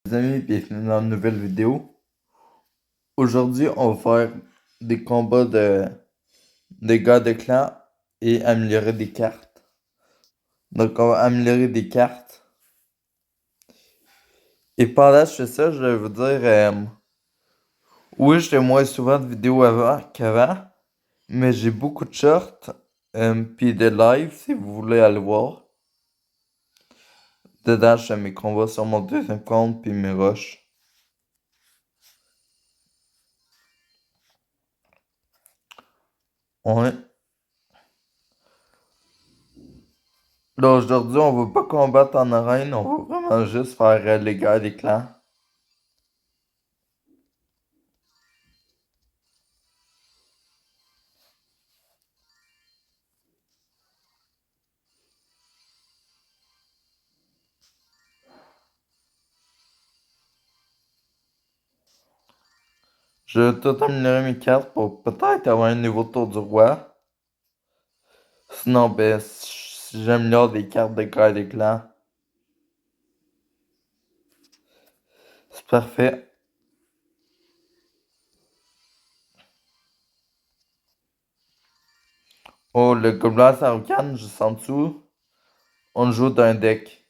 Les amis, bienvenue dans une nouvelle vidéo. Aujourd'hui, on va faire des combats de gars de clan et améliorer des cartes. Donc, on va améliorer des cartes. Et pendant que je fais ça, je vais vous dire, oui, je fais moins souvent de vidéos avant qu'avant, mais j'ai beaucoup de shorts, puis de live si vous voulez aller voir. Dedans, je fais mes combats sur mon deuxième compte, puis mes rushs. Ouais. Là, aujourd'hui, on va pas combattre en arène, on va vraiment juste faire les gars des clans. Je vais tout améliorer mes cartes pour peut-être avoir un nouveau tour du roi. Sinon, ben, si j'améliore des cartes de gars des clans, c'est parfait. Oh, le gobelin Sarukan, juste en dessous, on joue d'un deck.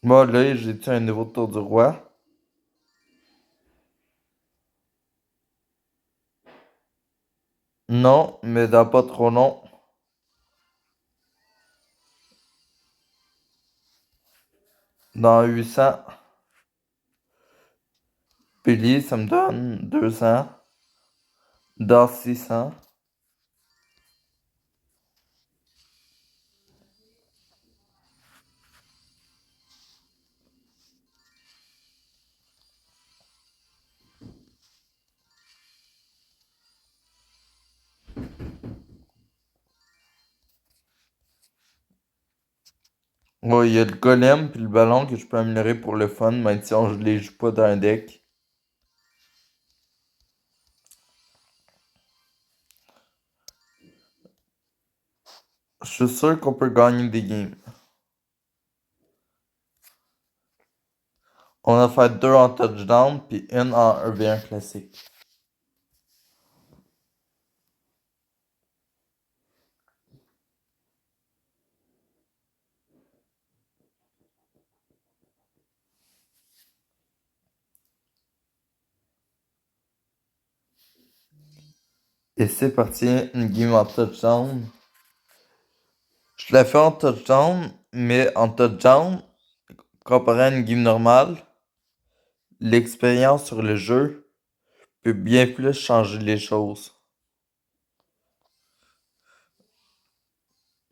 Moi, là, j'ai-tu un nouveau tour du roi? Non, mais dans pas trop long. Dans 800. Billy, ça me donne 200. Dans 600. Ouais, il y a le golem puis le ballon que je peux améliorer pour le fun, même si je les joue pas dans un deck. Je suis sûr qu'on peut gagner des games. On a fait 2 en touchdown puis une en 1v1 classique. Et c'est parti, une game en touchdown. Je la fais en touchdown, mais en touchdown, comparé à une game normale, l'expérience sur le jeu peut bien plus changer les choses.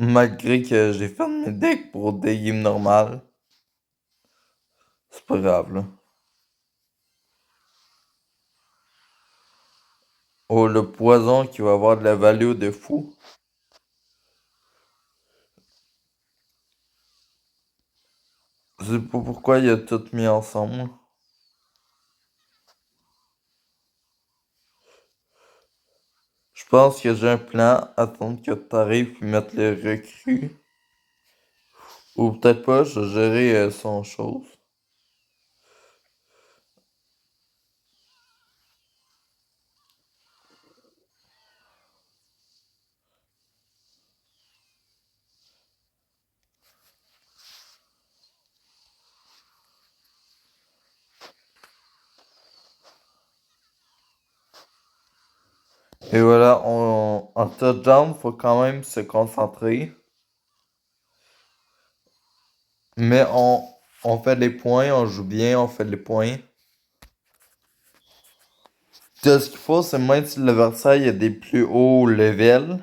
Malgré que j'ai fait mes decks pour des games normales, c'est pas grave là. Oh, le poison qui va avoir de la value de fou. Je sais pas pourquoi il a tout mis ensemble. Je pense que j'ai un plan, attendre que t'arrives puis mettre le recrue. Ou peut-être pas, je vais gérer son chose. Et voilà, en touchdown, faut quand même se concentrer. Mais on fait les points, on joue bien, on fait les points. Tout ce qu'il faut, c'est même si l'adversaire il y a des plus hauts levels,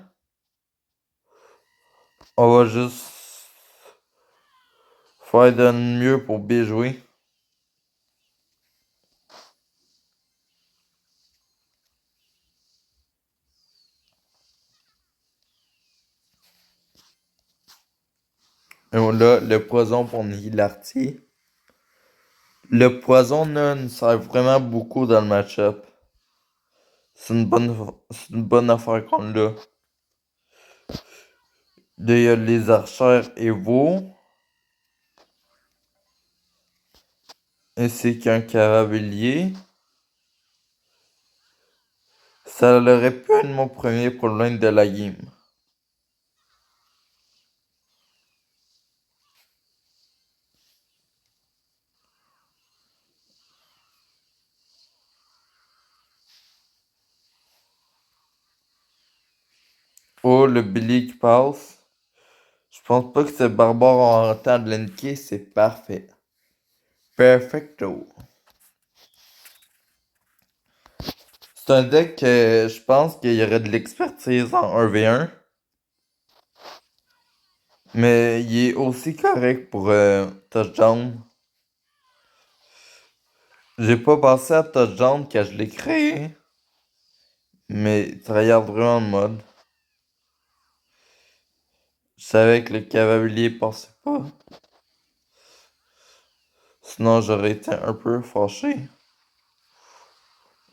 on va juste faire de mieux pour bien jouer. Et là, le poison pour Nihilarty. Le poison là, nous sert vraiment beaucoup dans le match-up. c'est une bonne affaire qu'on l'a. Là, il y a les archères Evo, ainsi qu'un carabinier. Ça aurait pu être mon premier problème de la game. Oh, le Billy qui passe. Je pense pas que ce barbare en temps de l'NK, c'est parfait. Perfecto. C'est un deck que je pense qu'il y aurait de l'expertise en 1v1. Mais il est aussi correct pour touchdown. J'ai pas pensé à touchdown quand je l'ai créé. Mais ça regarde vraiment le mode. Je savais que le cavalier passait pas. Sinon j'aurais été un peu fâché.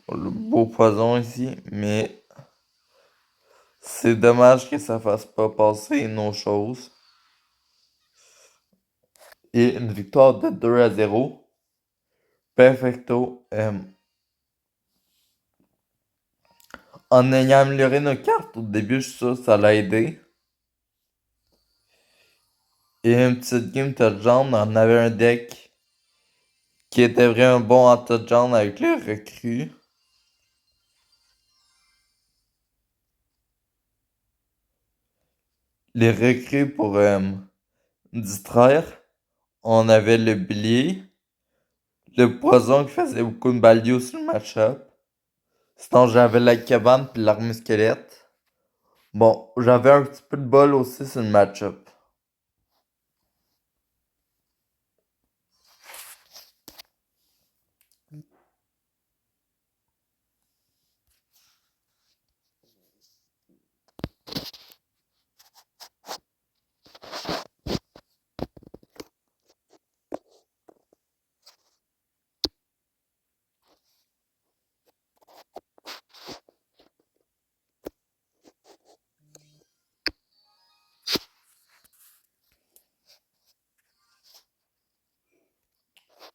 Le beau poison ici. Mais c'est dommage que ça fasse pas passer nos choses. Et une victoire de 2-0. Perfecto. En ayant amélioré nos cartes au début, je suis sûr que ça l'a aidé. Et une petite game touchdown, on avait un deck qui était vraiment bon en touchdown avec les recrues. Les recrues pour distraire, on avait le bélier, le poison qui faisait beaucoup de balio sur le match-up. Sinon, j'avais la cabane puis l'armée squelette. Bon, j'avais un petit peu de bol aussi sur le match-up.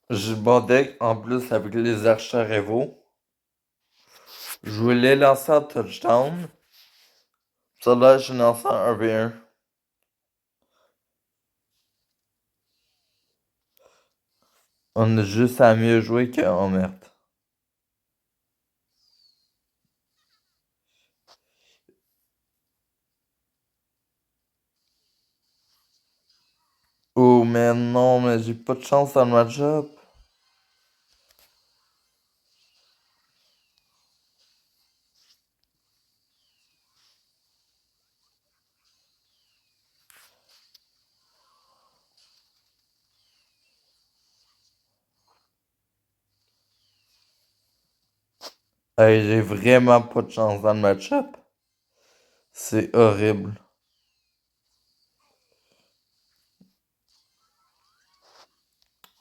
J'ai le bon deck en plus avec les archers Evo. Je voulais lancer en touchdown. Ça là, je lance en 1v1. On a juste à mieux jouer qu'en merde. Oh, mais non, mais j'ai pas de chance dans le match-up. Hey, j'ai vraiment pas de chance dans le match-up. C'est horrible.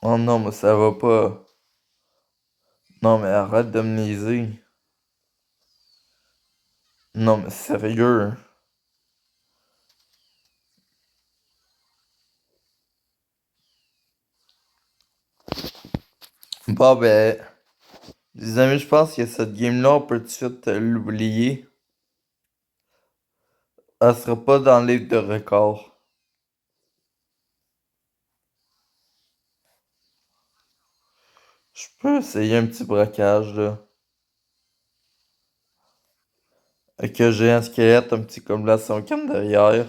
Oh non, mais ça va pas. Non, mais arrête de me niaiser. Non, mais sérieux. Bon, ben, les amis, je pense que cette game-là, on peut tout de suite l'oublier. Elle sera pas dans le livre de record. Je peux essayer un petit braquage, là. Avec un géant squelette, un petit comme là, son cam derrière.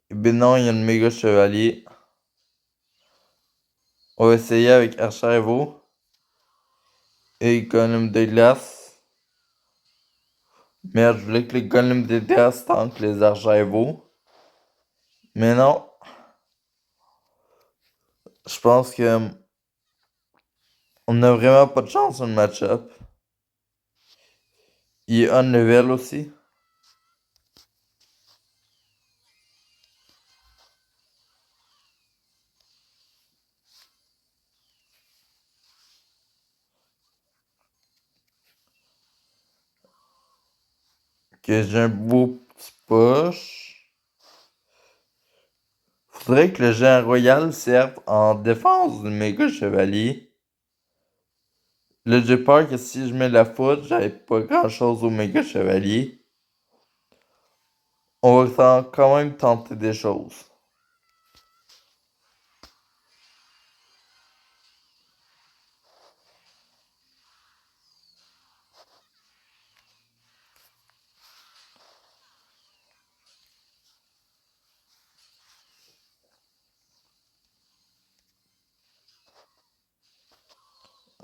Et ben non, il y a une méga chevalier. On va essayer avec Archevo et Golem de glace. Merde, je voulais que les Golem de glace tankent les Archevo. Mais non. Je pense que on a vraiment pas de chance sur le match-up. Il est on level aussi. que j'ai un beau petit push. Faudrait que le géant royal serve en défense du méga chevalier. Là, j'ai peur que si je mets la foudre, j'avais pas grand chose au méga chevalier. On va quand même tenter des choses.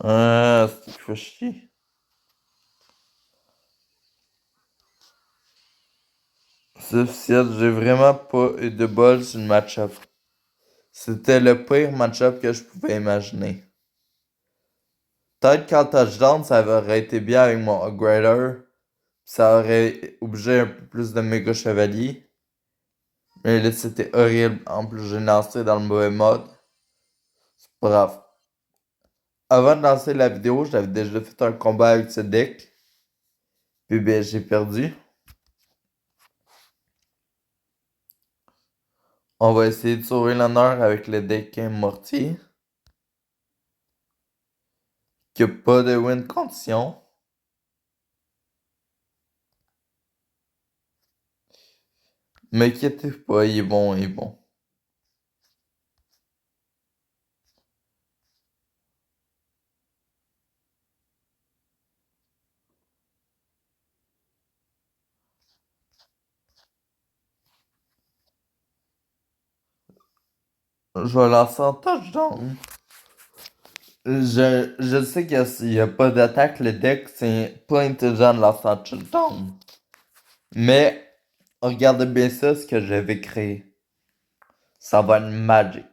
C'est qu'il faut chier. C'est officiel, j'ai vraiment pas eu de bol sur le match-up. C'était le pire match-up que je pouvais imaginer. Peut-être qu'en touchdown, ça aurait été bien avec mon upgrader. Ça aurait obligé un peu plus de méga chevalier. Mais là, c'était horrible. En plus, j'ai lancé dans le mauvais mode. C'est pas grave. Avant de lancer la vidéo, j'avais déjà fait un combat avec ce deck. Puis ben, j'ai perdu. On va essayer de sauver l'honneur avec le deck Mortier. Qui a pas de win condition. M'inquiétez pas, il est bon, il est bon. Je vais lancer en touchdown. Je sais qu'il n'y a pas d'attaque, le deck, c'est pas intelligent de lancer en touchdown. Mais, regardez bien ça, ce que j'avais créé. Ça va être magique.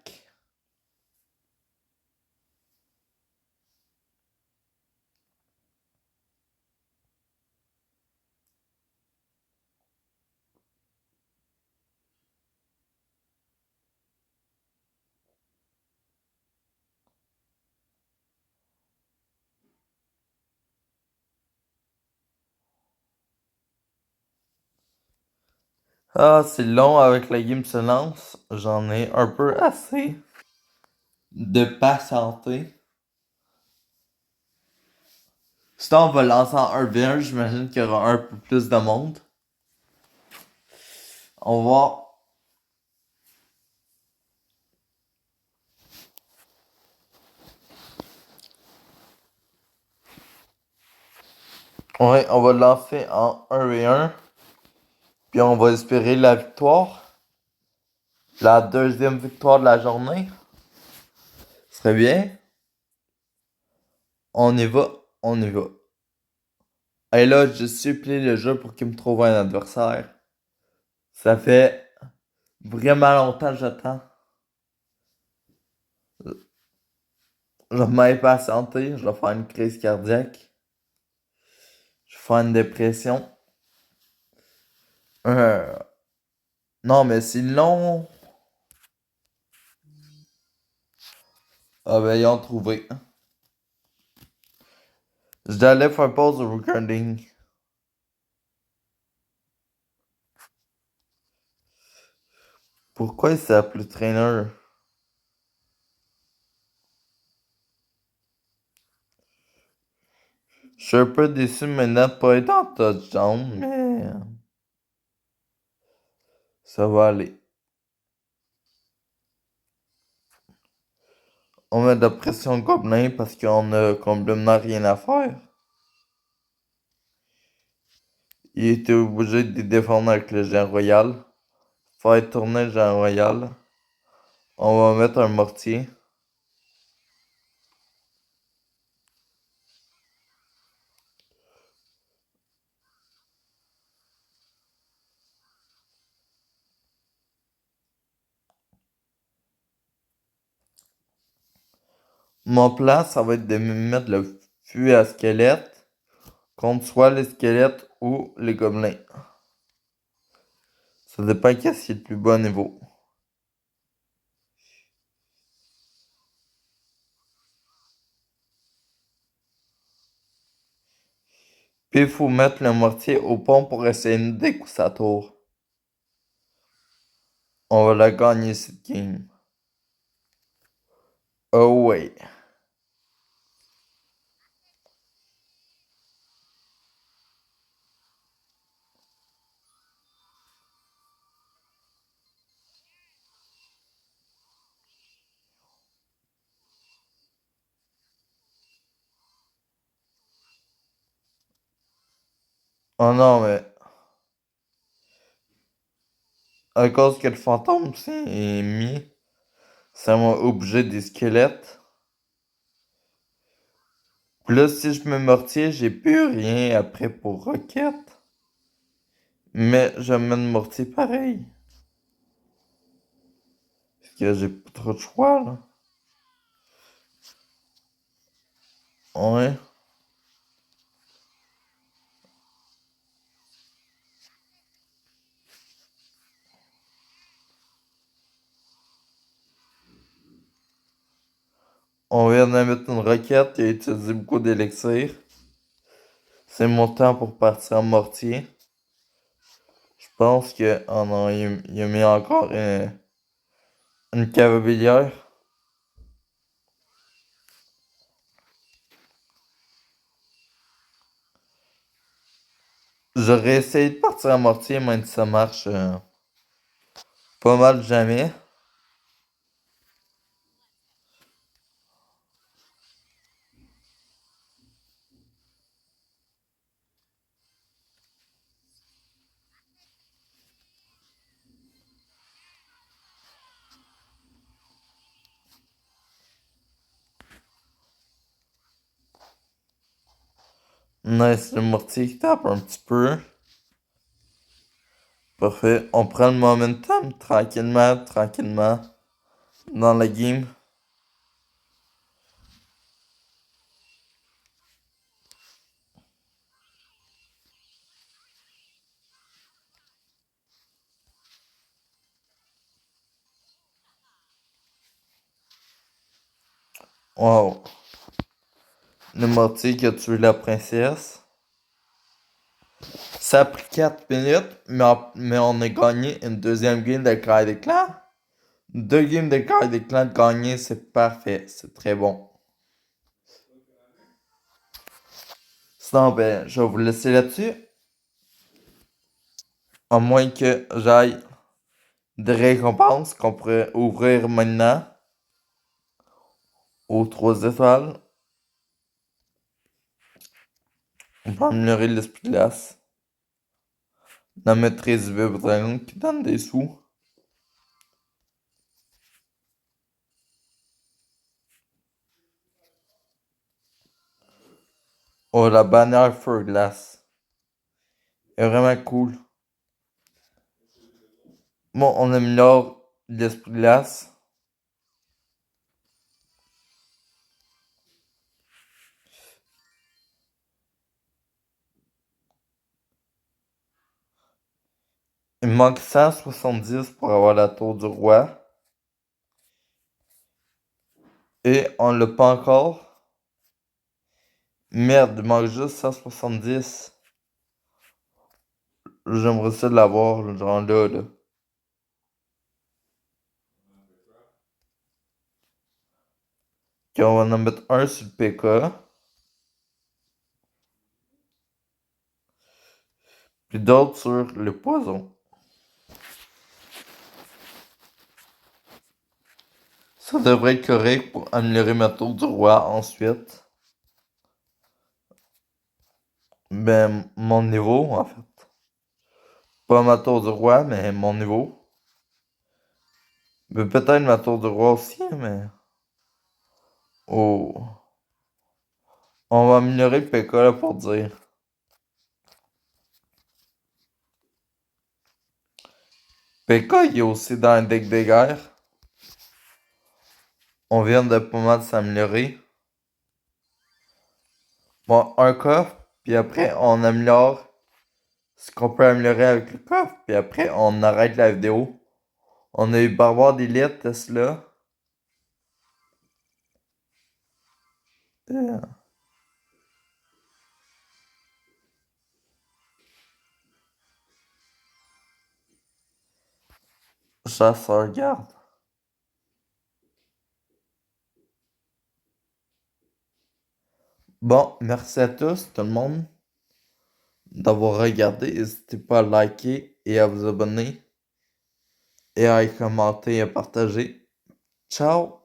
Ah, c'est long avec la game se lance. J'en ai un peu assez de patienter. Sinon, on va lancer en 1v1. J'imagine qu'il y aura un peu plus de monde. On va. Ouais, on va lancer en 1v1. Puis on va espérer la victoire. La deuxième victoire de la journée. Ce serait bien. On y va. On y va. Et là, je supplie le jeu pour qu'il me trouve un adversaire. Ça fait vraiment longtemps que j'attends. Je vais m'impatienter. Je vais faire une crise cardiaque. Je vais faire une dépression. Euh, Non, mais c'est long. Ah ben, ils ont trouvé. Je dois aller faire pause de recording. Pourquoi il s'appelle Trainer? Je suis un peu déçu maintenant de pas être en touchdown, mais ça va aller. On met de la pression gobelin parce qu'on a complètement rien à faire. Il était obligé de défendre avec le géant royal. Faire tourner le géant royal. On va mettre un mortier. Mon plan, ça va être de me mettre le fusil à squelette contre soit les squelettes ou les gobelins. Ça dépend qu'est-ce qui est le plus bas niveau. Puis il faut mettre le mortier au pont pour essayer de découvrir sa tour. On va la gagner cette game. Oh ouais. Oh non, mais à cause que le fantôme s'est mis, ça m'a obligé des squelettes. Puis là, si je mets mortier, j'ai plus rien après pour roquette. Mais je mets le mortier pareil. Parce que j'ai pas trop de choix, là. Ouais. On vient de mettre une roquette qui a utilisé beaucoup d'élixir. C'est mon temps pour partir en mortier. Je pense que... Oh non, il a mis encore une cavalière. J'aurais essayé de partir en mortier, même si ça marche pas mal jamais. Nice, le mortier qui tape un petit peu. Parfait. On prend le momentum tranquillement, tranquillement. Dans la game. Wow. Le mortier qui a tué la princesse. Ça a pris 4 minutes, mais on a gagné une deuxième game de Clash des Clans. Deux games de Clash des Clans gagnées, c'est parfait. C'est très bon. Sinon, ben, je vais vous laisser là-dessus. À moins que j'aille des récompenses qu'on pourrait ouvrir maintenant aux 3 étoiles. On peut améliorer l'esprit de glace. La maîtrise vibrante qui donne des sous. Oh, la bannière feu glace. Elle est vraiment cool. Bon, on améliore l'esprit de glace. Il me manque 170 pour avoir la tour du roi. Et on l'a pas encore. Merde, il manque juste 170. J'aimerais ça l'avoir, genre là. Ok, on va en mettre un sur le PK. Puis d'autres sur le poison. Ça devrait être correct pour améliorer ma tour du roi ensuite. Ben, mon niveau, en fait. Pas ma tour du roi, mais mon niveau. Mais peut-être ma tour du roi aussi, mais... Oh. On va améliorer le PK là pour dire. PK, il est aussi dans un deck de guerre. On vient de pas mal s'améliorer. Bon, un coffre, puis après on améliore ce qu'on peut améliorer avec le coffre, puis après on arrête la vidéo. On a eu Barbare d'élite, Tesla. Yeah. chasseur-garde. Bon, merci à tous, tout le monde, d'avoir regardé. N'hésitez pas à liker et à vous abonner et à commenter et à partager. Ciao!